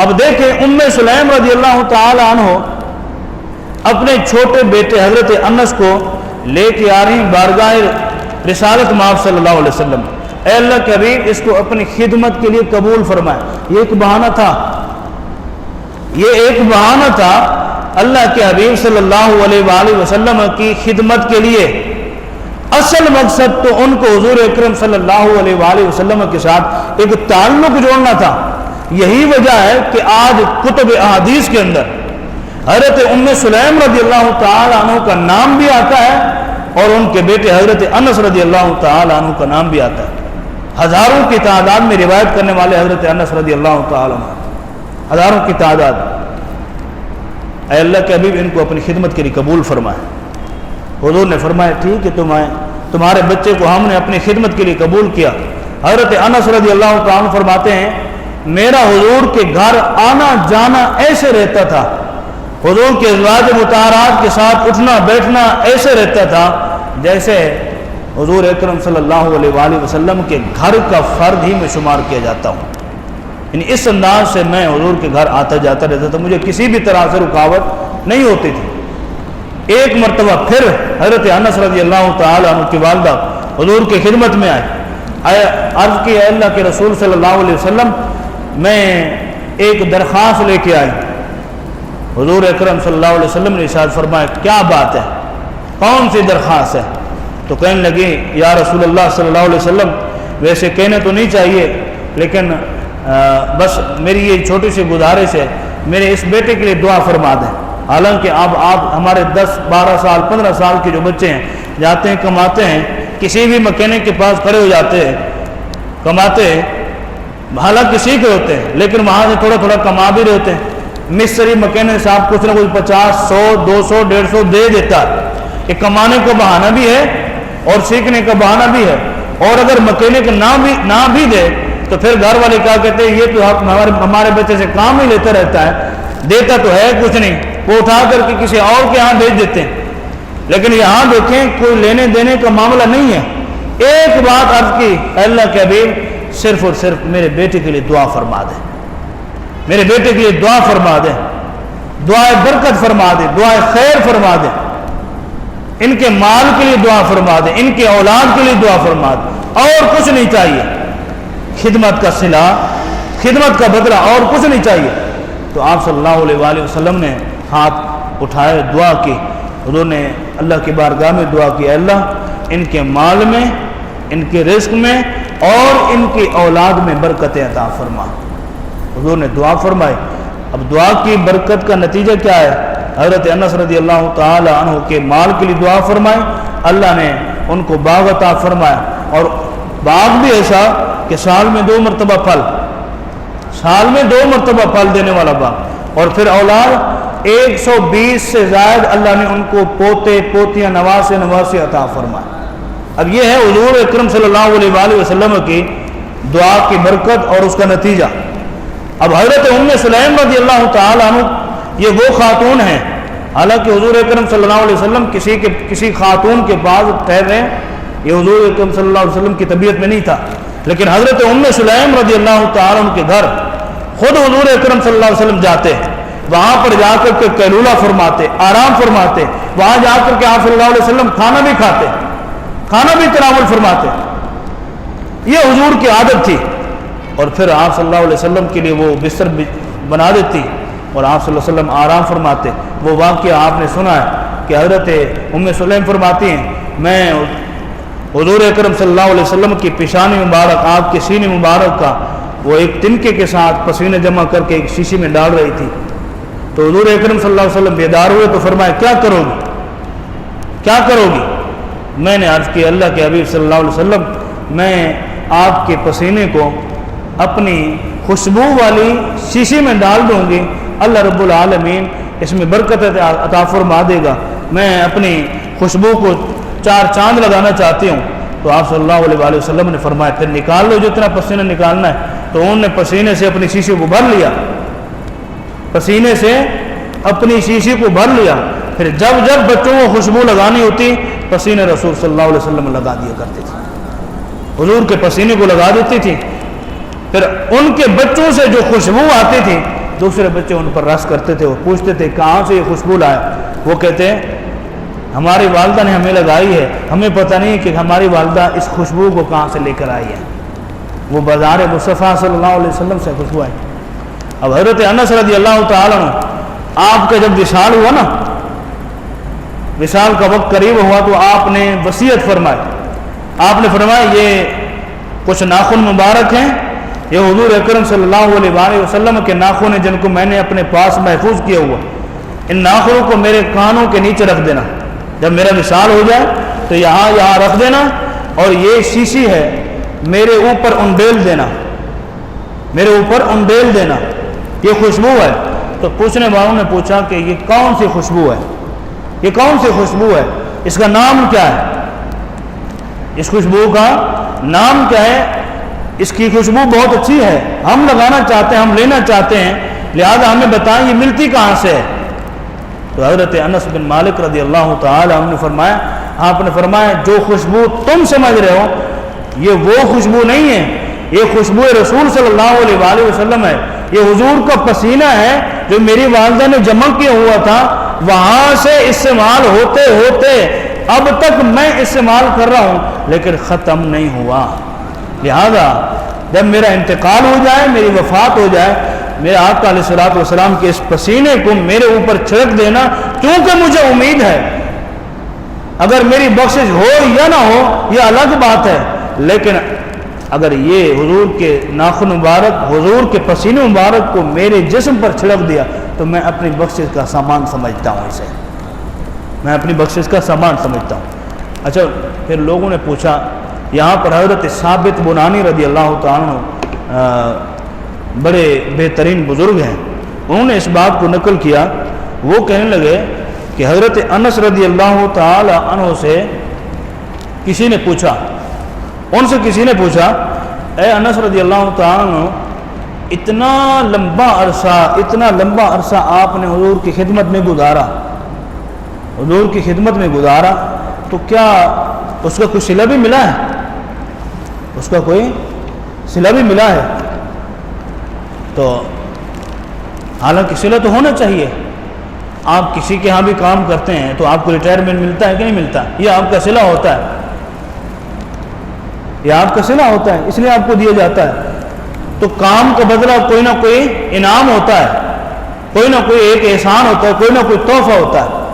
اب دیکھیں، ام سلیم رضی اللہ تعالی عنہ اپنے چھوٹے بیٹے حضرت انس کو لے کے آ رہی بارگاہ رسالت مآب صلی اللہ علیہ وسلم، اے اللہ کے حبیب، اس کو اپنی خدمت کے لیے قبول فرمائے۔ یہ ایک بہانہ تھا، یہ ایک بہانہ تھا اللہ کے حبیب صلی اللہ علیہ وآلہ وسلم کی خدمت کے لیے۔ اصل مقصد تو ان کو حضور اکرم صلی اللہ علیہ وآلہ وسلم کے ساتھ ایک تعلق جوڑنا تھا۔ یہی وجہ ہے کہ آج کتب احادیث کے اندر حضرت ام سلیم رضی اللہ تعالی عنہ کا نام بھی آتا ہے، اور ان کے بیٹے حضرت انس رضی اللہ تعالی عنہ کا نام بھی آتا ہے۔ ہزاروں کی تعداد میں روایت کرنے والے حضرت انس رضی اللہ تعالی عنہ، ہزاروں کی تعداد۔ اے اللہ کے حبیب، ان کو اپنی خدمت کے لیے قبول فرمائے۔ حضور نے فرمایا، ٹھیک ہے، تمہارے بچے کو ہم نے اپنی خدمت کے لیے قبول کیا۔ حضرت انس رضی اللہ تعالی عنہ فرماتے ہیں، میرا حضور کے گھر آنا جانا ایسے رہتا تھا، حضور کے ازواج مطہرات کے ساتھ اٹھنا بیٹھنا ایسے رہتا تھا جیسے حضور اکرم صلی اللہ علیہ وآلہ وسلم کے گھر کا فرد ہی میں شمار کیا جاتا ہوں۔ یعنی اس انداز سے میں حضور کے گھر آتا جاتا رہتا تھا، مجھے کسی بھی طرح سے رکاوٹ نہیں ہوتی تھی۔ ایک مرتبہ پھر حضرت انس رضی اللہ تعالیٰ عنہ کی والدہ حضور کی خدمت میں آئے، عرض کی اے اللہ کے رسول صلی اللہ علیہ وسلم میں ایک درخواست لے کے آئی۔ حضور اکرم صلی اللہ علیہ وسلم نے ارشاد فرمایا کیا بات ہے، کون سی درخواست ہے؟ تو کہنے لگی یا رسول اللہ صلی اللہ علیہ وسلم ویسے کہنے تو نہیں چاہیے لیکن بس میری یہ چھوٹی سی گزارش ہے، میرے اس بیٹے کے لیے دعا فرما دیں۔ حالانکہ اب آپ ہمارے 10 12 سال 15 سال کے جو بچے ہیں جاتے ہیں کماتے ہیں، کسی بھی مکینک کے پاس کھڑے ہو جاتے ہیں کماتے ہیں، حالانکہ سیکھ رہے ہوتے ہیں لیکن وہاں سے تھوڑا تھوڑا کما بھی رہے ہوتے ہیں۔ مستری مکینک صاحب کچھ نہ کچھ 50 100 200 150 دے دیتا ہے، یہ کمانے کا بہانہ بھی ہے اور سیکھنے کا بہانہ بھی ہے۔ اور اگر مکینک نہ بھی دے تو پھر گھر والے کیا کہتے ہیں یہ تو ہمارے بچے سے کام ہی لیتا رہتا ہے، دیتا تو ہے کچھ نہیں، وہ اٹھا کر کے کسی اور کے ہاں بھیج دیتے ہیں۔ لیکن یہاں دیکھیں کوئی لینے دینے کا معاملہ نہیں ہے۔ ایک بات عرض کی اے اللہ کے حبیب صرف اور صرف میرے بیٹے کے لیے دعا فرما دیں، میرے بیٹے کے لیے دعا فرما دیں، دعائے برکت فرما دیں، دعائے خیر فرما دیں، ان کے مال کے لیے دعا فرما دیں، ان کے اولاد کے لیے دعا فرما دیں، اور کچھ نہیں چاہیے، خدمت کا صلہ، خدمت کا بدلہ، اور کچھ نہیں چاہیے۔ تو آپ صلی اللہ علیہ وآلہ وسلم نے ہاتھ اٹھائے، دعا کی، حضور نے اللہ کی بارگاہ میں دعا کی اے اللہ ان کے مال میں، ان کے رزق میں اور ان کی اولاد میں برکت عطا فرما۔ حضور نے دعا فرمائی۔ اب دعا کی برکت کا نتیجہ کیا ہے؟ حضرت انس رضی اللہ تعالی عنہ کے مال کے لیے دعا فرمائی، اللہ نے ان کو باغ عطا فرمایا، اور باغ بھی ایسا کہ سال میں 2 مرتبہ پھل، سال میں 2 مرتبہ پھل دینے والا باغ، اور پھر اولاد 120 سے زائد اللہ نے ان کو پوتے پوتیاں نواسے عطا فرمائے۔ اب یہ ہے حضور اکرم صلی اللہ علیہ وآلہ وسلم کی دعا کی برکت اور اس کا نتیجہ۔ اب حضرت ام سلیم رضی اللہ تعالیٰ عنہ یہ وہ خاتون ہیں، حالانکہ حضور اکرم صلی اللہ علیہ وسلم کسی خاتون کے پاس ٹھہرے، یہ حضور اکرم صلی اللہ علیہ وسلم کی طبیعت میں نہیں تھا، لیکن حضرت ام سلیم رضی اللہ تعالیٰ عنہ کے گھر خود حضور اکرم صلی اللہ علیہ وسلم جاتے، وہاں پر جا کر کے قیلولہ فرماتے، آرام فرماتے، وہاں جا کر کے آپ صلی اللہ علیہ وسلم کھانا بھی کھاتے، کھانا بھی تناول فرماتے، یہ حضور کی عادت تھی۔ اور پھر آپ صلی اللہ علیہ وسلم کے لیے وہ بستر بنا دیتی اور آپ صلی اللہ علیہ وسلم آرام فرماتے۔ وہ واقعہ آپ نے سنا ہے کہ حضرت ام سلیم فرماتی ہیں میں حضور اکرم صلی اللہ علیہ وسلم کی پیشانی مبارک، آپ کے سینے مبارک کا وہ ایک تنکے کے ساتھ پسینے جمع کر کے ایک شیشی میں ڈال رہی تھی، تو حضور اکرم صلی اللہ علیہ وسلم بیدار ہوئے تو فرمایا کیا کرو گی، کیا کرو گی؟ میں نے عرض کی اللہ کے حبیب صلی اللہ علیہ وسلم میں آپ کے پسینے کو اپنی خوشبو والی شیشی میں ڈال دوں گی، اللہ رب العالمین اس میں برکت عطا فرما دے گا، میں اپنی خوشبو کو 4 چاند لگانا چاہتی ہوں۔ تو آپ صلی اللہ علیہ وآلہ وسلم نے فرمایا پھر نکال لو جتنا پسینہ نکالنا ہے۔ تو انہوں نے پسینے سے اپنی شیشی کو بھر لیا، پسینے سے اپنی شیشی کو بھر لیا، پھر جب بچوں کو خوشبو لگانی ہوتی پسینے رسول صلی اللہ علیہ وسلم لگا دیا کرتے تھے، حضور کے پسینے کو لگا دیتی تھی، پھر ان کے بچوں سے جو خوشبو آتی تھی دوسرے بچے ان پر رس کرتے تھے، وہ پوچھتے تھے کہاں سے یہ خوشبو لائے؟ وہ کہتے ہیں ہماری والدہ نے ہمیں لگائی ہے، ہمیں پتہ نہیں کہ ہماری والدہ اس خوشبو کو کہاں سے لے کر آئی ہے، وہ بازار مصطفیٰ صلی اللہ علیہ وسلم سے خوشبو آئی۔ اب حضرت انس رضی اللہ تعالیٰ عنہ آپ کا جب وصال ہوا نا، وصال کا وقت قریب ہوا تو آپ نے وصیت فرمائی، آپ نے فرمایا یہ کچھ ناخن مبارک ہیں، یہ حضور اکرم صلی اللہ علیہ وآلہ وسلم کے ناخن ہیں جن کو میں نے اپنے پاس محفوظ کیا ہوا، ان ناخنوں کو میرے کانوں کے نیچے رکھ دینا، جب میرا وصال ہو جائے تو یہاں رکھ دینا، اور یہ شیشی ہے میرے اوپر انڈیل دینا، میرے اوپر انڈیل دینا، یہ خوشبو ہے۔ تو پوچھنے والوں نے پوچھا کہ یہ کون سی خوشبو ہے، یہ کون سی خوشبو ہے، اس کا نام کیا ہے، اس خوشبو کا نام کیا ہے؟ اس کی خوشبو بہت اچھی ہے، ہم لگانا چاہتے ہیں، ہم لینا چاہتے ہیں، لہذا ہمیں بتائیں یہ ملتی کہاں سے ہے؟ تو حضرت انس بن مالک رضی اللہ تعالی عنہ نے فرمایا، آپ نے فرمایا جو خوشبو تم سمجھ رہے ہو یہ وہ خوشبو نہیں ہے، یہ خوشبو رسول صلی اللہ علیہ وآلہ وسلم ہے، یہ حضور کا پسینہ ہے جو میری والدہ نے جمع کیا ہوا تھا وہاں سے استعمال ہوتے ہوتے اب تک میں استعمال کر رہا ہوں لیکن ختم نہیں ہوا۔ لہذا جب میرا انتقال ہو جائے، میری وفات ہو جائے، میرے آقا علیہ الصلوۃ والسلام کے اس پسینے کو میرے اوپر چھڑک دینا، کیونکہ مجھے امید ہے اگر میری بخشش ہو یا نہ ہو یہ الگ بات ہے، لیکن اگر یہ حضور کے ناخن مبارک، حضور کے پسینے مبارک کو میرے جسم پر چھڑک دیا تو میں اپنی بخشش کا سامان سمجھتا ہوں، اسے میں اپنی بخشش کا سامان سمجھتا ہوں۔ اچھا، پھر لوگوں نے پوچھا، یہاں پر حضرت ثابت بنانی رضی اللہ تعالیٰ عنہ بڑے بہترین بزرگ ہیں، انہوں نے اس بات کو نقل کیا، وہ کہنے لگے کہ حضرت انس رضی اللہ تعالی عنہ سے کسی نے پوچھا، ان سے کسی نے پوچھا، اے انس رضی اللہ تعالی عنہ، اتنا لمبا عرصہ آپ نے حضور کی خدمت میں گزارا، حضور کی خدمت میں گزارا، تو کیا اس کا کوئی صلہ بھی ملا ہے؟ اس کا کوئی صلہ بھی ملا ہے؟ تو حالانکہ صلہ تو ہونا چاہیے، آپ کسی کے ہاں بھی کام کرتے ہیں تو آپ کو ریٹائرمنٹ ملتا ہے کہ نہیں ملتا؟ یہ آپ کا صلہ ہوتا ہے، یہ آپ کا صلہ ہوتا ہے، اس لیے آپ کو دیا جاتا ہے۔ تو کام کا بدلہ کوئی نہ کوئی انعام ہوتا ہے، کوئی نہ کوئی ایک احسان ہوتا ہے، کوئی نہ کوئی تحفہ ہوتا ہے۔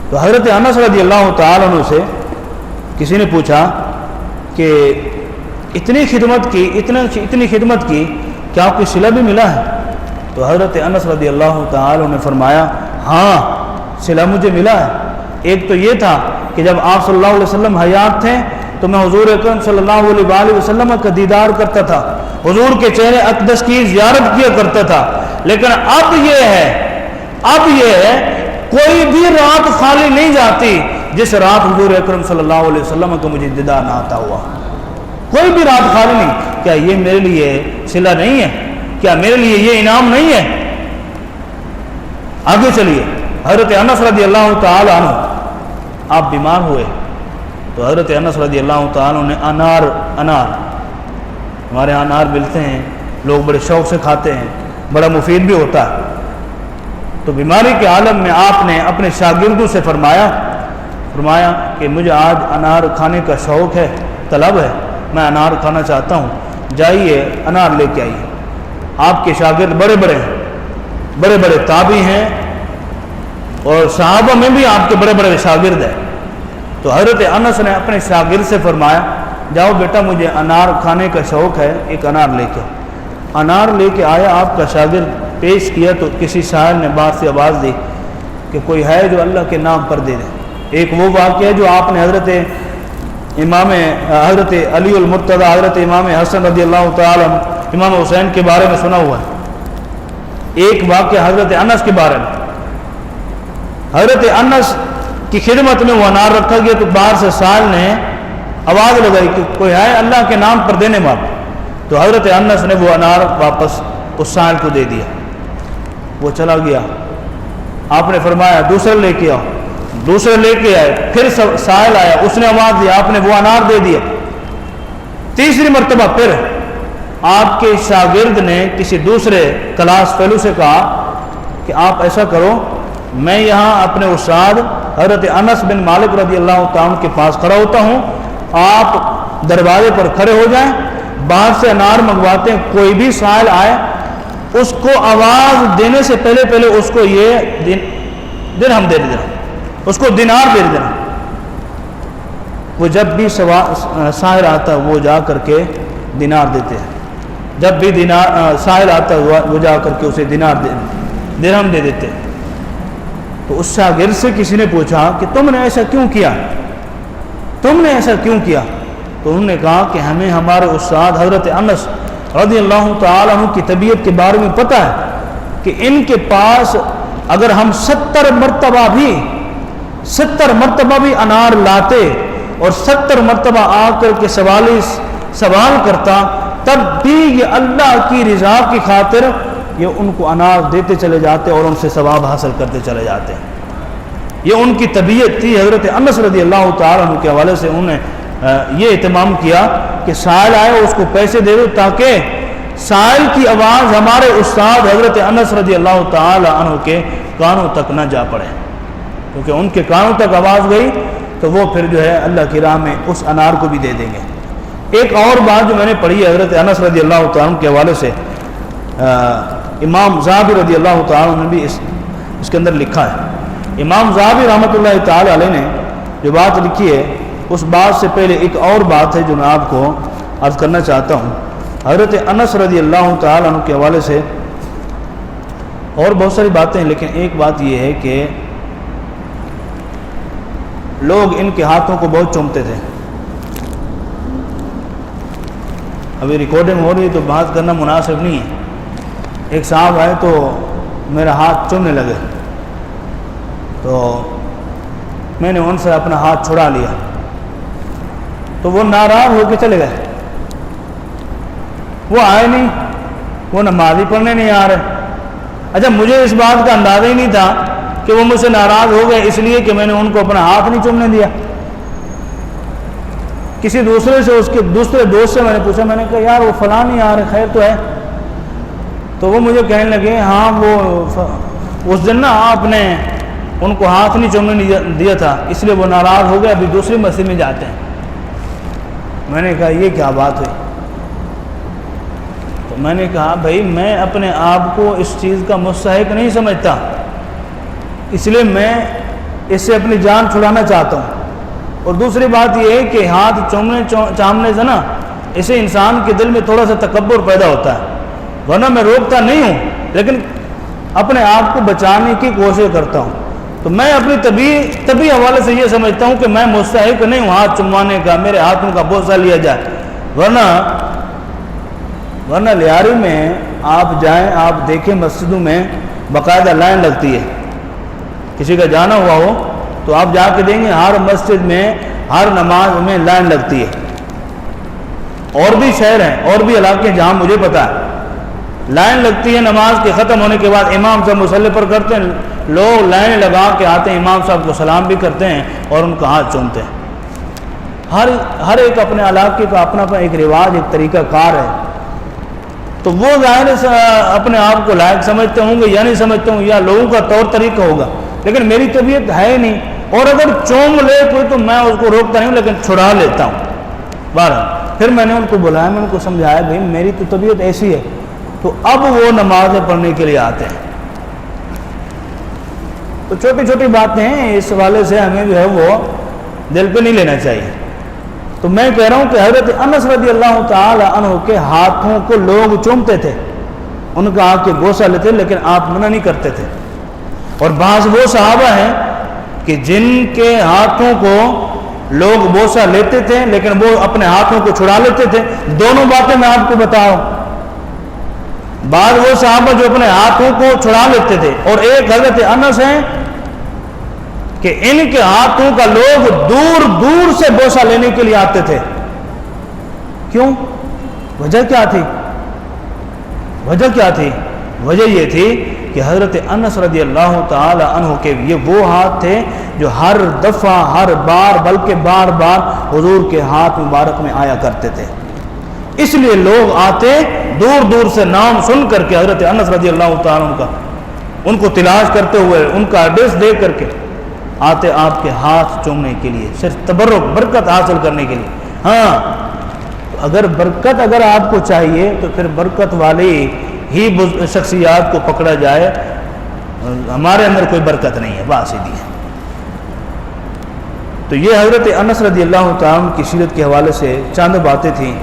تو حضرت انس رضی اللہ تعالیٰ عنہ سے کسی نے پوچھا کہ اتنی خدمت کی کیا آپ کو صلہ بھی ملا ہے؟ تو حضرت انس رضی اللہ تعالیٰ عنہ نے فرمایا، ہاں صلہ مجھے ملا ہے۔ ایک تو یہ تھا کہ جب آپ صلی اللہ علیہ وسلم حیات تھے تو میں حضور اکرم صلی اللہ علیہ وسلم کا دیدار کرتا تھا، حضور کے چہرے اقدس کی زیارت کیا کرتا تھا، لیکن اب یہ ہے کوئی بھی رات خالی نہیں جاتی جس رات حضور اکرم صلی اللہ علیہ وسلم کا مجھے دیدار نہ آتا ہوا، کوئی بھی رات خالی نہیں۔ کیا یہ میرے لیے صلہ نہیں ہے؟ کیا میرے لیے یہ انعام نہیں ہے؟ آگے چلیے، حضرت انس رضی اللہ تعالی عنہ آپ بیمار ہوئے تو حضرت انس رضی اللہ تعالی عنہ نے انار ہمارے یہاں انار ملتے ہیں، لوگ بڑے شوق سے کھاتے ہیں، بڑا مفید بھی ہوتا ہے۔ تو بیماری کے عالم میں آپ نے اپنے شاگردوں سے فرمایا کہ مجھے آج انار کھانے کا شوق ہے، طلب ہے، میں انار کھانا چاہتا ہوں، جائیے انار لے کے آئیے۔ آپ کے شاگرد بڑے بڑے تابعی ہیں اور صحابہ میں بھی آپ کے بڑے بڑے شاگرد ہیں۔ تو حضرت انس نے اپنے شاگرد سے فرمایا، جاؤ بیٹا مجھے انار کھانے کا شوق ہے، ایک انار لے کے۔ انار لے کے آیا، آپ کا شاگرد پیش کیا تو کسی شاعر نے باہر سے آواز دی کہ کوئی ہے جو اللہ کے نام پر دے دے۔ ایک وہ واقعہ جو آپ نے حضرت علی المرتضی، حضرت امام حسن رضی اللہ تعالی عنہ، امام حسین کے بارے میں سنا ہوا ہے۔ ایک واقعہ حضرت انس کے بارے میں، حضرت انس کی خدمت میں وہ انار رکھا گیا تو باہر سے سائل نے آواز لگائی کہ کوئی ہے اللہ کے نام پر دینے والا، تو حضرت انس نے وہ انار واپس اس سائل کو دے دیا، وہ چلا گیا۔ آپ نے فرمایا دوسرا لے کے آؤ، دوسرے لے کے آئے، پھر سائل آیا، اس نے آواز دیا، آپ نے وہ انار دے دیا۔ تیسری مرتبہ پھر آپ کے شاگرد نے کسی دوسرے کلاس فیلو سے کہا کہ آپ ایسا کرو، میں یہاں اپنے استاد حضرت انس بن مالک رضی اللہ تعالیٰ کے پاس کھڑا ہوتا ہوں، آپ دروازے پر کھڑے ہو جائیں، باہر سے انار منگواتے ہیں، کوئی بھی سائل آئے اس کو آواز دینے سے پہلے اس کو یہ درہم دے دینا، اس کو دینار دے دینا۔ وہ جب بھی سائل آتا وہ جا کر کے دینار دیتے ہیں، جب بھی سائل آتا وہ جا کر کے اسے درہم دے دیتے ہیں۔ تو اس شاگرد سے کسی نے پوچھا کہ تم نے ایسا کیوں کیا، تم نے ایسا کیوں کیا؟ تو انہوں نے کہا کہ ہمیں ہمارے استاد حضرت انس رضی اللہ تعالیٰ عنہ کی طبیعت کے بارے میں پتہ ہے کہ ان کے پاس اگر ہم 70 مرتبہ بھی انار لاتے اور 70 مرتبہ آ کر کے سوال کرتا، تب بھی یہ اللہ کی رضا کی خاطر یہ ان کو انار دیتے چلے جاتے اور ان سے ثواب حاصل کرتے چلے جاتے۔ یہ ان کی طبیعت تھی۔ حضرت انس رضی اللہ تعالیٰ عنہ کے حوالے سے انہوں نے یہ اہتمام کیا کہ سائل آئے اس کو پیسے دے دو تاکہ سائل کی آواز ہمارے استاد حضرت انس رضی اللہ تعالیٰ عنہ کے کانوں تک نہ جا پڑے، کیونکہ ان کے کانوں تک آواز گئی تو وہ پھر جو ہے اللہ کی راہ میں اس انار کو بھی دے دیں گے۔ ایک اور بات جو میں نے پڑھی ہے حضرت انس رضی اللہ تعالیٰ عنہ کے حوالے سے، امام ذہبی رضی اللہ تعالیٰ عنہ نے بھی اس کے اندر لکھا ہے۔ امام ذہبی رحمۃ اللہ تعالیٰ علیہ نے جو بات لکھی ہے، اس بات سے پہلے ایک اور بات ہے جو میں آپ کو عرض کرنا چاہتا ہوں۔ حضرت انس رضی اللہ تعالیٰ عنہ کے حوالے سے اور بہت ساری باتیں ہیں، لیکن ایک بات یہ ہے کہ لوگ ان کے ہاتھوں کو بہت چومتے تھے۔ ابھی ریکارڈنگ ہو رہی ہے تو بات کرنا مناسب نہیں ہے۔ ایک صاحب آئے تو میرا ہاتھ چومنے لگے، تو میں نے ان سے اپنا ہاتھ چھڑا لیا، تو وہ ناراض ہو کے چلے گئے۔ وہ آئے نہیں، وہ نماز ہی پڑھنے نہیں آ رہے۔ اچھا، مجھے اس بات کا اندازہ ہی نہیں تھا کہ وہ مجھ سے ناراض ہو گئے اس لیے کہ میں نے ان کو اپنا ہاتھ نہیں چومنے دیا۔ کسی دوسرے سے، اس کے دوسرے دوست سے میں نے پوچھا، میں نے کہا یار وہ فلاں نہیں آ رہے، خیر تو ہے؟ تو وہ مجھے کہنے لگے ہاں وہ اس دن نا آپ نے ان کو ہاتھ نہیں چومنے دیا تھا، اس لیے وہ ناراض ہو گئے، ابھی دوسری مسجد میں جاتے ہیں۔ میں نے کہا یہ کیا بات ہوئی؟ تو میں نے کہا بھائی میں اپنے آپ کو اس چیز کا مستحق نہیں سمجھتا، اس لیے میں اس سے اپنی جان چھڑانا چاہتا ہوں۔ اور دوسری بات یہ ہے کہ ہاتھ چامنے سے نا اسے انسان کے دل میں تھوڑا سا تکبر پیدا ہوتا ہے، ورنہ میں روکتا نہیں ہوں، لیکن اپنے آپ کو بچانے کی کوشش کرتا ہوں۔ تو میں اپنی طبی حوالے سے یہ سمجھتا ہوں کہ میں مستحق نہیں ہوں ہاتھ چموانے کا، میرے ہاتھوں کا بوسہ لیا جائے۔ ورنہ لیاری میں آپ جائیں، آپ دیکھیں مسجدوں میں باقاعدہ لائن لگتی ہے، کسی کا جانا ہوا ہو تو آپ جا کے دیں گے ہر مسجد میں، ہر نماز میں لائن لگتی ہے۔ اور بھی شہر ہیں، اور بھی علاقے جہاں مجھے پتا ہے لائن لگتی ہے، نماز کے ختم ہونے کے بعد امام صاحب مصلی پر کرتے ہیں، لوگ لائن لگا کے آتے ہیں، امام صاحب کو سلام بھی کرتے ہیں اور ان کا ہاتھ چومتے ہیں۔ ہر ایک اپنے علاقے کا اپنا ایک رواج، ایک طریقہ کار ہے، تو وہ ظاہر سے اپنے آپ کو لائق سمجھتے ہوں گے یا نہیں سمجھتے ہوں، یا لوگوں کا طور طریقہ ہوگا، لیکن میری طبیعت ہے ہی نہیں۔ اور اگر چوم لے کوئی تو میں اس کو روکتا نہیں ہوں، لیکن چھڑا لیتا ہوں۔ بہرحال پھر میں نے ان کو بلایا، میں ان کو سمجھایا بھائی میری تو طبیعت ایسی ہے، تو اب وہ نمازیں پڑھنے کے لیے آتے ہیں۔ تو چھوٹی چھوٹی باتیں ہیں، اس حوالے سے ہمیں جو ہے وہ دل پہ نہیں لینا چاہیے۔ تو میں کہہ رہا ہوں کہ حضرت انس رضی اللہ تعالی عنہ کے ہاتھوں کو لوگ چومتے تھے، ان کا آپ کے بوسہ لیتے، لیکن آپ منع نہیں کرتے تھے۔ اور بعض وہ صحابہ ہیں کہ جن کے ہاتھوں کو لوگ بوسہ لیتے تھے لیکن وہ اپنے ہاتھوں کو چھڑا لیتے تھے۔ دونوں باتیں میں آپ کو بتاؤں، بعض وہ صحابہ جو اپنے ہاتھوں کو چھڑا لیتے تھے، اور ایک حضرت انس ہیں کہ ان کے ہاتھوں کا لوگ دور دور سے بوسہ لینے کے لیے آتے تھے۔ کیوں؟ وجہ کیا تھی؟ وجہ یہ تھی کہ حضرت انس رضی اللہ تعالی عنہ کے یہ وہ ہاتھ تھے جو ہر دفعہ، ہر بار، بلکہ بار بار حضور کے ہاتھ مبارک میں آیا کرتے تھے۔ اس لیے لوگ آتے دور دور سے، نام سن کر کے حضرت انس رضی اللہ تعالی عنہ کا، ان کو تلاش کرتے ہوئے، ان کا ایڈریس دے کر کے آتے آپ کے ہاتھ چومنے کے لیے، صرف تبرک، برکت حاصل کرنے کے لیے۔ ہاں، اگر برکت اگر آپ کو چاہیے تو پھر برکت والی ہی شخصیات کو پکڑا جائے، ہمارے اندر کوئی برکت نہیں ہے، بات سیدھی ہے۔ تو یہ حضرت انس رضی اللہ تعالیٰ عنہ کی سیرت کے حوالے سے چند باتیں تھیں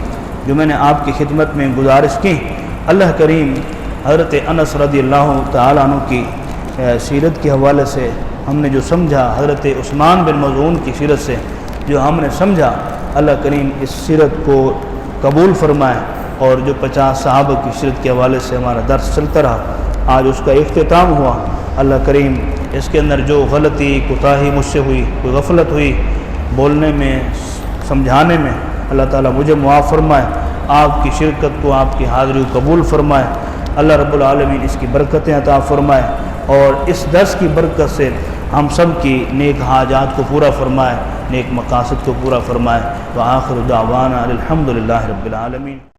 جو میں نے آپ کی خدمت میں گزارش کی۔ اللہ کریم حضرت انس رضی اللہ تعالیٰ عنہ کی سیرت کے حوالے سے ہم نے جو سمجھا، حضرت عثمان بن مظعون کی سیرت سے جو ہم نے سمجھا، اللہ کریم اس سیرت کو قبول فرمائے، اور جو 50 صحابہ کی سیرت کے حوالے سے ہمارا درس چلتا رہا، آج اس کا اختتام ہوا۔ اللہ کریم اس کے اندر جو غلطی، کوتاہی مجھ سے ہوئی، کوئی غفلت ہوئی بولنے میں، سمجھانے میں، اللہ تعالیٰ مجھے معاف فرمائے، آپ کی شرکت کو، آپ کی حاضری کو قبول فرمائے۔ اللہ رب العالمین اس کی برکتیں عطا فرمائے، اور اس درس کی برکت سے ہم سب کی نیک حاجات کو پورا فرمائے، نیک مقاصد کو پورا فرمائے۔ وآخر دعوانا الحمدللہ رب العالمین۔